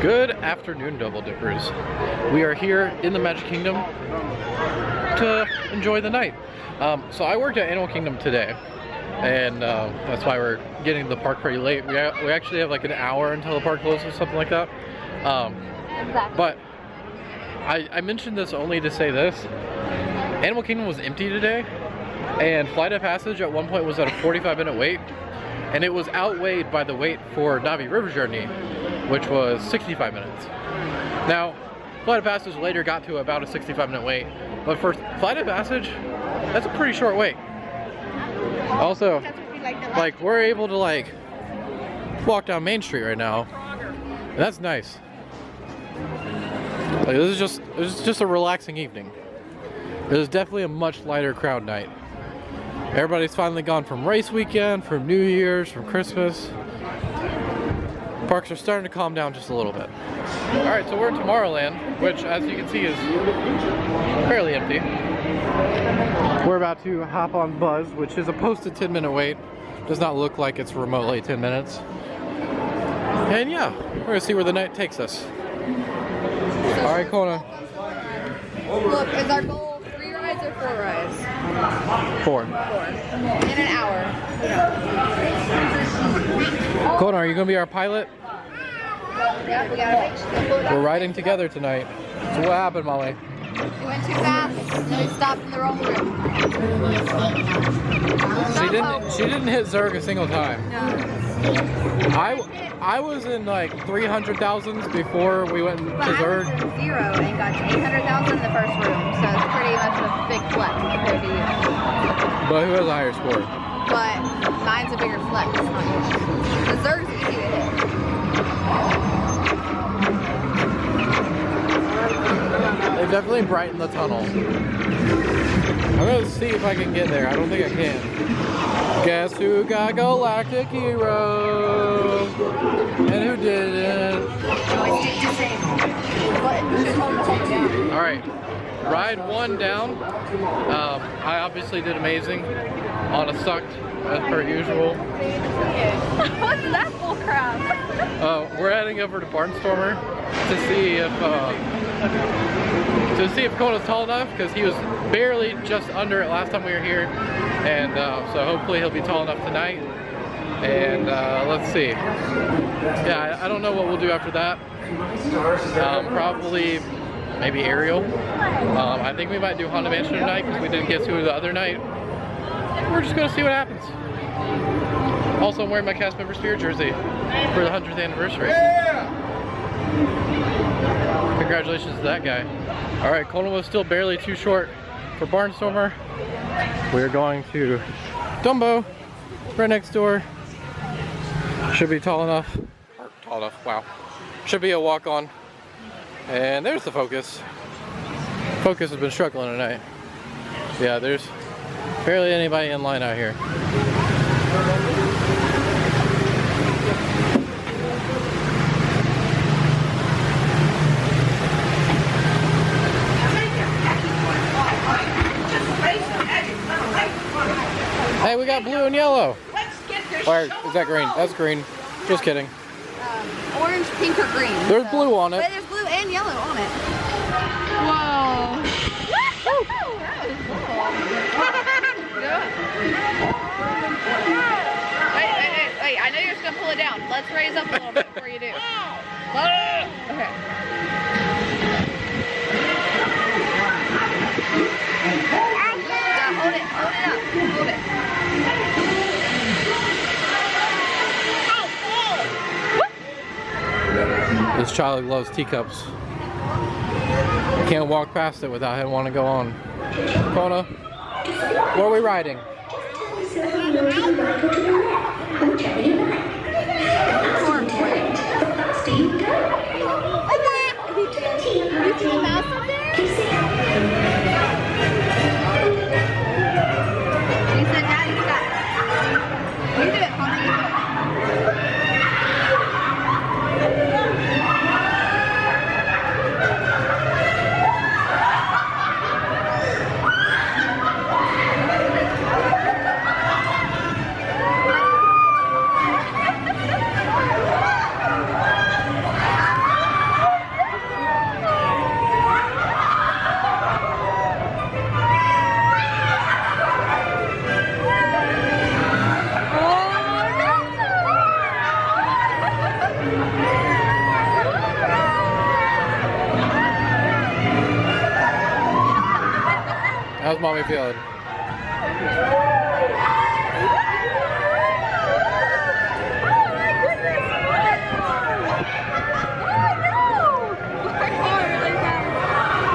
Good afternoon, Double Dippers. We are here in the Magic Kingdom to enjoy the night. So I worked at Animal Kingdom today, and that's why we're getting to the park pretty late. We actually have like an hour until the park closes, something like that. Exactly. But I mentioned this only to say this. Animal Kingdom was empty today, and Flight of Passage at one point was at a 45-minute wait, and it was outweighed by the wait for Na'vi River Journey, which was 65 minutes. Now, Flight of Passage later got to about a 65-minute wait, but for Flight of Passage, that's a pretty short wait. Also, like, we're able to like walk down Main Street right now, and that's nice. Like, this is just a relaxing evening. It was definitely a much lighter crowd night. Everybody's finally gone from race weekend, from New Year's, from Christmas. Parks are starting to calm down just a little bit. Alright, so we're in Tomorrowland, which as you can see is fairly empty. We're about to hop on Buzz, which is a posted 10-minute wait. Does not look like it's remotely 10 minutes. And yeah, we're gonna see where the night takes us. Alright, Kona. Look, is our goal 3 rides or 4 rides? 4. 4. In an hour. Kona, are you gonna be our pilot? Yeah, we gotta make sure. We're riding together tonight. So what happened, Molly? We went too fast, and then we stopped in the wrong room. She didn't hit Zurg a single time. No. I was in like 300,000s before we went to Zurg. I was in 0 and got to 800,000 in the first room, so it's pretty much a big flex compared to you. But who has a higher score? But mine's a bigger flex. The Zurg's easy to hit. They definitely brightened the tunnel. I'm gonna see if I can get there. I don't think I can. Guess who got Galactic Hero? And who didn't? Alright, ride 1 down. I obviously did amazing. On a sucked, as per usual. What's that bull crap? We're heading over to Barnstormer to see if Kona's tall enough, because he was barely just under it last time we were here, and so hopefully he'll be tall enough tonight. And let's see. Yeah, I don't know what we'll do after that. Probably maybe Ariel. I think we might do Haunted Mansion tonight because we didn't get to it the other night. We're just gonna see what happens. Also, I'm wearing my cast member Sphere jersey for the 100th anniversary. Yeah! Congratulations to that guy. Alright, Kona was still barely too short for Barnstormer. We're going to Dumbo, right next door. Should be tall enough. Or tall enough, wow. Should be a walk-on. And there's the Focus. Focus has been struggling tonight. Yeah, there's barely anybody in line out here. Hey, we got blue and yellow. Or is that green? That's green. Just kidding. Orange, pink, or green. There's blue on it. But there's blue and yellow on it. Whoa. Wait, I know you're just gonna pull it down. Let's raise up a little bit before you do. Okay. Hold it up, hold it. This child loves teacups. Can't walk past it without him wanting to go on. Kona, where are we riding? How's mommy feeling?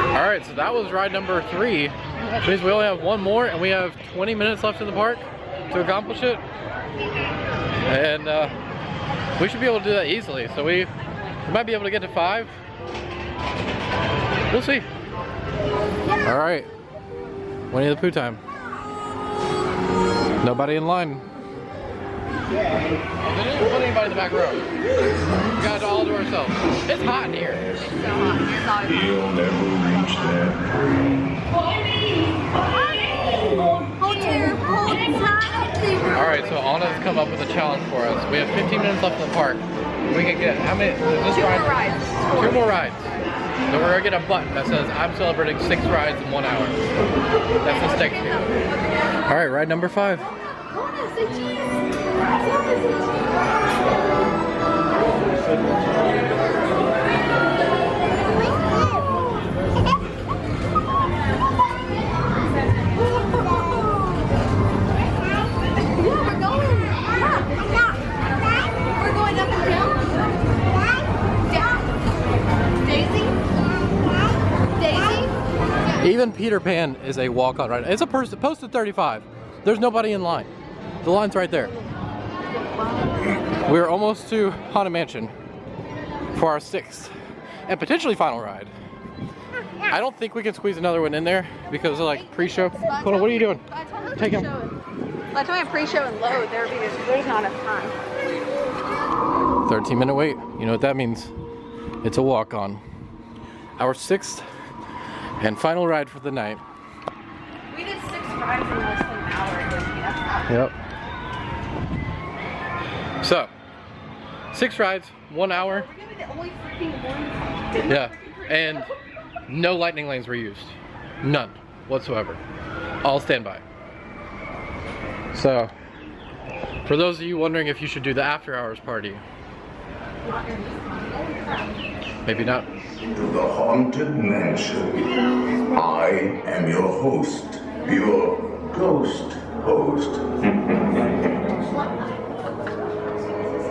Alright, so that was ride number 3. Which means we only have one more and we have 20 minutes left in the park to accomplish it. And we should be able to do that easily. So we might be able to get to 5. We'll see. Alright. Winnie the Pooh time. Nobody in line. They didn't put anybody in the back row. We got it all to ourselves. It's hot in here. It's so hot. It's always hot. You'll never reach that. Alright, so Anna's come up with a challenge for us. We have 15 minutes left in the park. We can get, how many? Is this 2 ride? more rides. 2 more rides. So we're gonna get a button that says, I'm celebrating 6 rides in 1 hour. That's the stake here. Alright, ride number 5. Even Peter Pan is a walk-on ride. It's a person posted 35. There's nobody in line. The line's right there. We're almost to Haunted Mansion for our 6th and potentially final ride. I don't think we can squeeze another one in there because of like pre-show. Hold on, what are you doing? Take him. By the time I pre-show and load, there's not enough time. 13-minute wait. You know what that means? It's a walk-on. Our 6th and final ride for the night. We did 6 rides in less than an hour. Yep. So, 6 rides, 1 hour. We're gonna be the only freaking one. Yeah, and no lightning lanes were used. None whatsoever. All standby. So, for those of you wondering if you should do the after hours party, maybe not. To the Haunted Mansion. I am your host, your ghost host.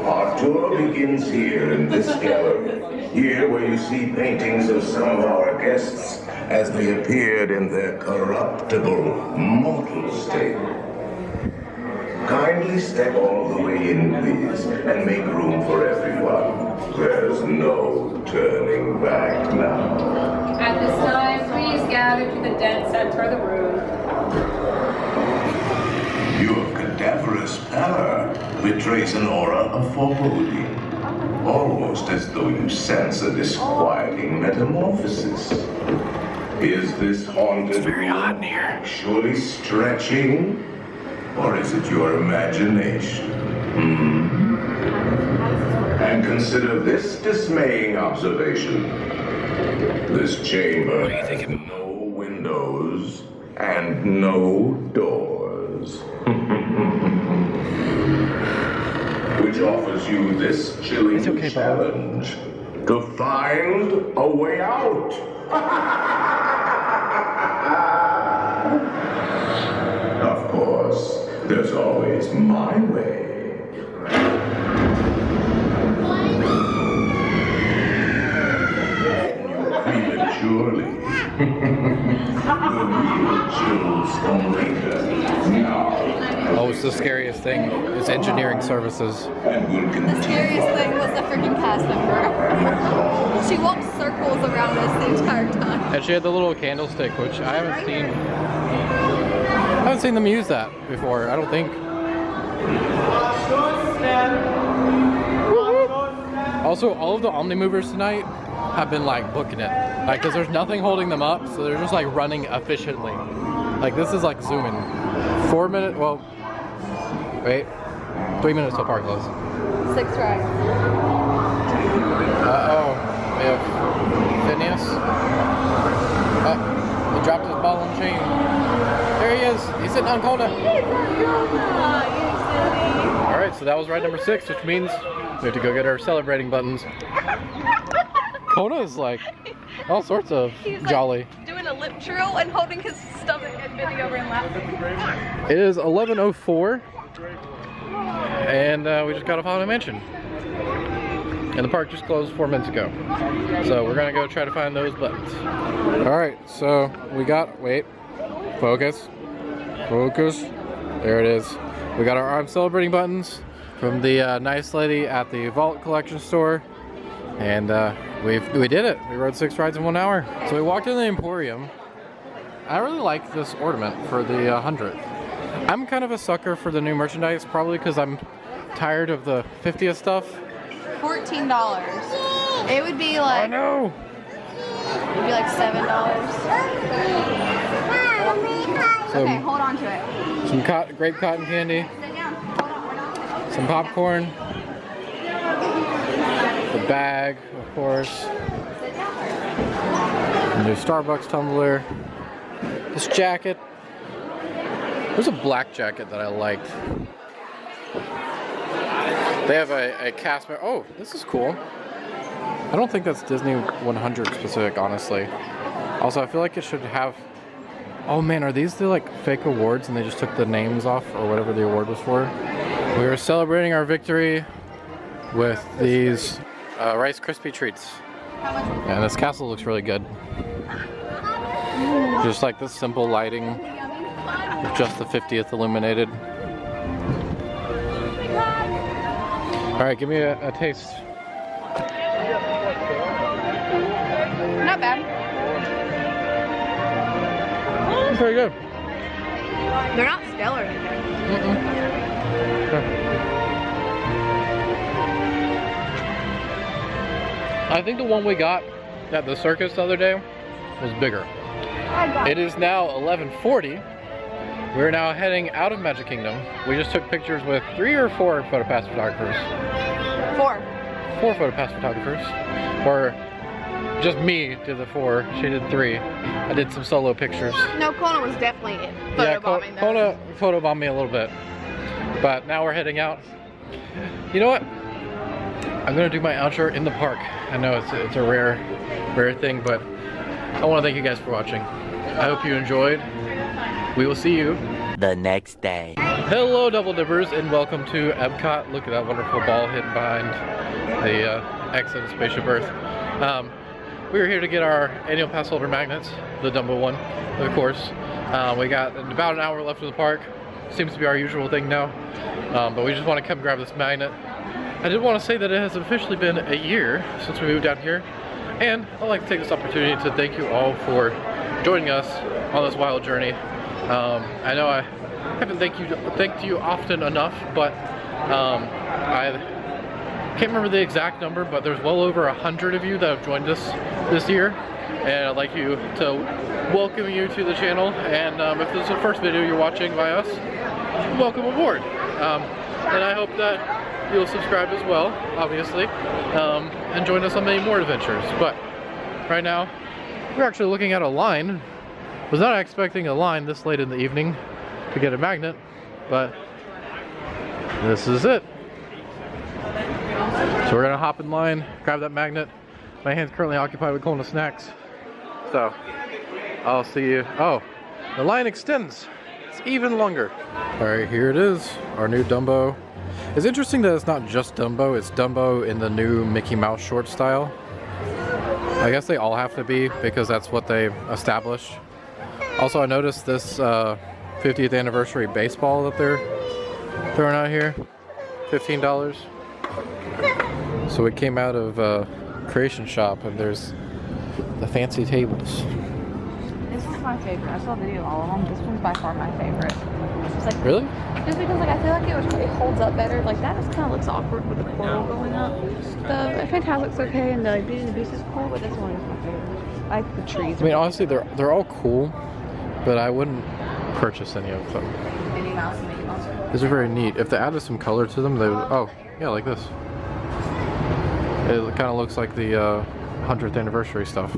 Our tour begins here in this gallery. Here where you see paintings of some of our guests as they appeared in their corruptible, mortal state. Kindly step all the way in, please, and make room for everyone. There's no turning back now. At this time, please gather to the dead center of the room. Your cadaverous pallor betrays an aura of foreboding, almost as though you sense a disquieting metamorphosis. Is this haunted room actually stretching, or is it your imagination? And consider this dismaying observation. This chamber has no windows and no doors. Which offers you this chilling challenge to find a way out. Of course, there's always my way. Prematurely. The real chills come later. Now. Oh, it's the scariest thing. It's engineering services. And will The continue. scariest thing was the freaking cast member. She walked circles around us the entire time. And she had the little candlestick, which I haven't seen them use that before, I don't think. Also, all of the Omnimovers tonight have been like booking it. Like, cause there's nothing holding them up, so they're just like running efficiently. Like this is like zooming. 4 minutes, well, wait, 3 minutes till park close. 6 rides. Uh-oh, we have Phineas. Oh, he dropped his ball and chain. There he is, he's sitting on Kona. All right, so that was ride number 6, which means we have to go get our celebrating buttons. Kona is like all sorts of He's like jolly. doing a lip trill and holding his stomach and bending over and laughing. It is 11:04, and we just got off Haunted Mansion. And the park just closed 4 minutes ago. So we're gonna go try to find those buttons. All right, so we got, wait, focus. There it is. We got our I'm Celebrating buttons from the nice lady at the Vault Collection store. And we did it. We rode 6 rides in 1 hour. So we walked in the Emporium. I really like this ornament for the 100th. I'm kind of a sucker for the new merchandise, probably because I'm tired of the 50th stuff. $14. It would be like. Oh no! It'd be like $7. Okay, hold on to it. Some grape cotton candy, Sit down. Hold on. We're not. some popcorn, the bag, of course, a new Starbucks tumbler, this jacket. There's a black jacket that I liked. They have a cast member. Oh, this is cool. I don't think that's Disney 100 specific, honestly. Also, I feel like it should have. Oh man, are these the like fake awards and they just took the names off or whatever the award was for? We were celebrating our victory with these Rice Krispie treats. And this castle looks really good. Just like this simple lighting with just the 50th illuminated. Alright, give me a taste. Not bad. It's pretty good. They're not stellar. I think the one we got at the circus the other day was bigger. It is now 11:40. We're now heading out of Magic Kingdom. We just took pictures with 3 or 4 PhotoPass photographers. 4. 4 PhotoPass photographers. Or just me did the 4, she did 3. I did some solo pictures. No, Kona was definitely photobombing. Kona photobombed me a little bit. But now we're heading out. You know what? I'm gonna do my outro in the park. I know it's a rare thing, but I want to thank you guys for watching. I hope you enjoyed. We will see you the next day. Hello, Double Dippers, and welcome to Epcot. Look at that wonderful ball hidden behind the exit of Spaceship Earth. We were here to get our annual pass holder magnets, the Dumbo one, of course. We got about an hour left of the park. Seems to be our usual thing now, but we just want to come grab this magnet. I did want to say that it has officially been a year since we moved down here, and I'd like to take this opportunity to thank you all for joining us on this wild journey. I know I haven't thanked you often enough, but I can't remember the exact number, but there's well over 100 of you that have joined us this year, and I'd like to welcome you to the channel. And if this is the first video you're watching by us, welcome aboard. And I hope that you'll subscribe as well, obviously, and join us on many more adventures. But right now, we're actually looking at a line. Was not expecting a line this late in the evening to get a magnet, but this is it. So we're gonna hop in line, grab that magnet. My hand's currently occupied with Kona snacks, so I'll see you. Oh, the line extends. It's even longer. All right, here it is, our new Dumbo. It's interesting that it's not just Dumbo, it's Dumbo in the new Mickey Mouse short style. I guess they all have to be because that's what they established. Also, I noticed this 50th anniversary baseball that they're throwing out here, $15. So it came out of Creation Shop, and there's the fancy tables. This one's my favorite. I saw a video of all of them. This one's by far my favorite. It's like, Really? just because like I feel like it holds up better. Like that just kind of looks awkward with the coral going up. The Fantastic's okay, and the Beauty and the Beast is cool, but this one is my favorite. I like the trees. I mean, honestly, they're all cool, but I wouldn't purchase any of them. Minnie Mouse and Mickey Mouse. These are very neat. If they added some color to them, they would. Oh, yeah, like this. It kind of looks like the 100th anniversary stuff.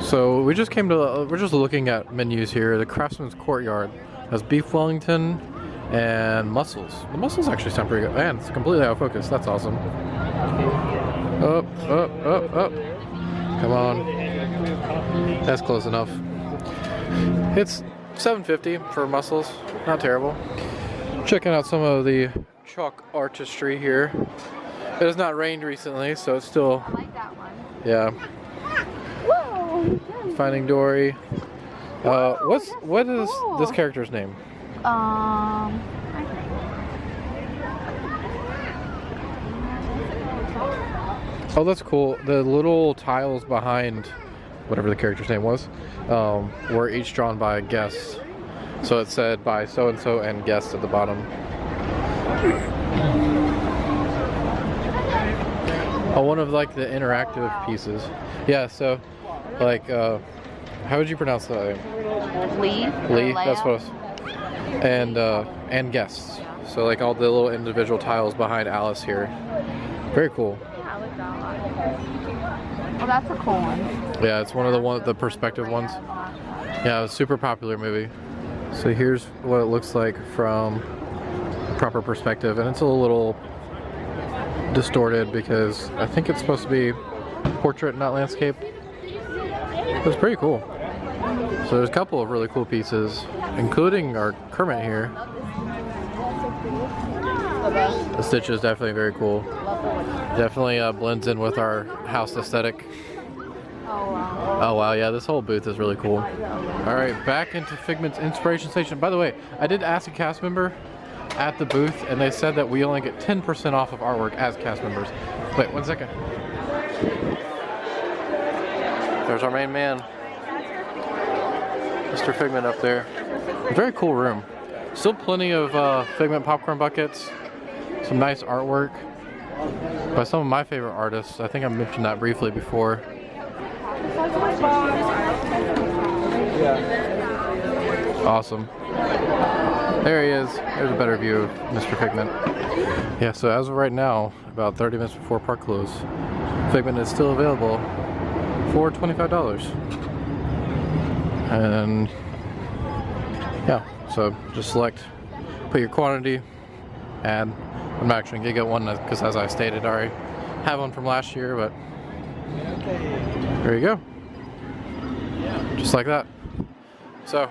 So we just came to. We're just looking at menus here. The Craftsman's Courtyard has beef Wellington and mussels. The mussels actually sound pretty good. Man, it's completely out of focus. That's awesome. Up, up, up, up. Come on. That's close enough. It's $7.50 for Muscles. Not terrible. Checking out some of the chalk artistry here. It has not rained recently, so it's still. I like that one. Yeah. Whoa! Finding Dory. What is cool. this character's name? Oh, that's cool. The little tiles behind whatever the character's name was were each drawn by a guest. So it said by so-and-so and guest at the bottom. Oh, one of like the interactive pieces. Yeah, so like, how would you pronounce that name? Lee. Lee, that's what I was. And guests. So like all the little individual tiles behind Alice here. Very cool. Yeah, I like that one. Oh, that's a cool one. Yeah, it's one of the perspective ones. Yeah, it was a super popular movie. So here's what it looks like from proper perspective, and it's a little distorted because I think it's supposed to be portrait, not landscape. It's pretty cool. So there's a couple of really cool pieces, including our Kermit here. The stitch is definitely very cool. Definitely blends in with our house aesthetic. Oh wow, yeah, this whole booth is really cool. Alright, back into Figment's Inspiration Station. By the way, I did ask a cast member at the booth, and they said that we only get 10% off of artwork as cast members. Wait, 1 second. There's our main man, Mr. Figment up there. Very cool room. Still plenty of Figment popcorn buckets. Some nice artwork by some of my favorite artists. I think I mentioned that briefly before. Awesome. There he is. There's a better view of Mr. Figment. Yeah, so as of right now, about 30 minutes before park close, Figment is still available for $25. And yeah, so just select, put your quantity, add. I'm not actually gonna get one because, as I stated, I already have one from last year, but there you go. Just like that. So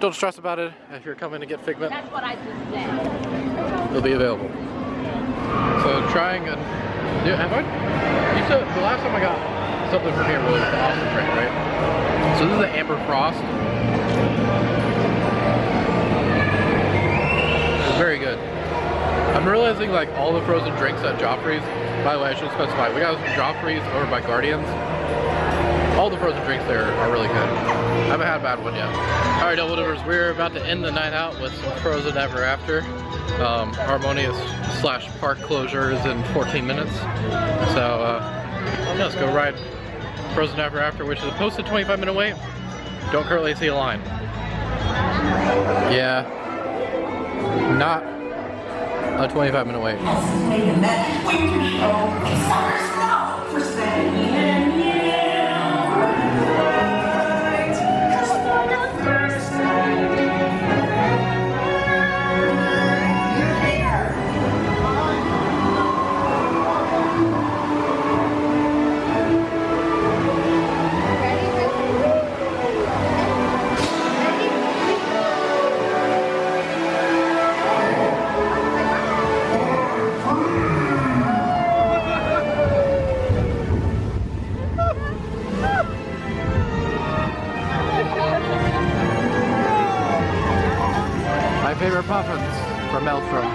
don't stress about it if you're coming to get Figment. That's what I just said. It'll be available. So trying a new, you said the last time I got something from here was the Awesome Drink, right? So this is the Amber Frost. It's very good. I'm realizing like all the frozen drinks at Joffrey's, by the way, I should specify, we got some Joffrey's over by Guardians. All the frozen drinks there are really good. I haven't had a bad one yet. Alright, Double Dippers, we're about to end the night out with some Frozen Ever After. Harmonious / park closures in 14 minutes. So, let's go ride Frozen Ever After, which is a posted 25-minute wait. Don't currently see a line. Yeah. Not a 25-minute wait. My favorite puffins from Maelstrom.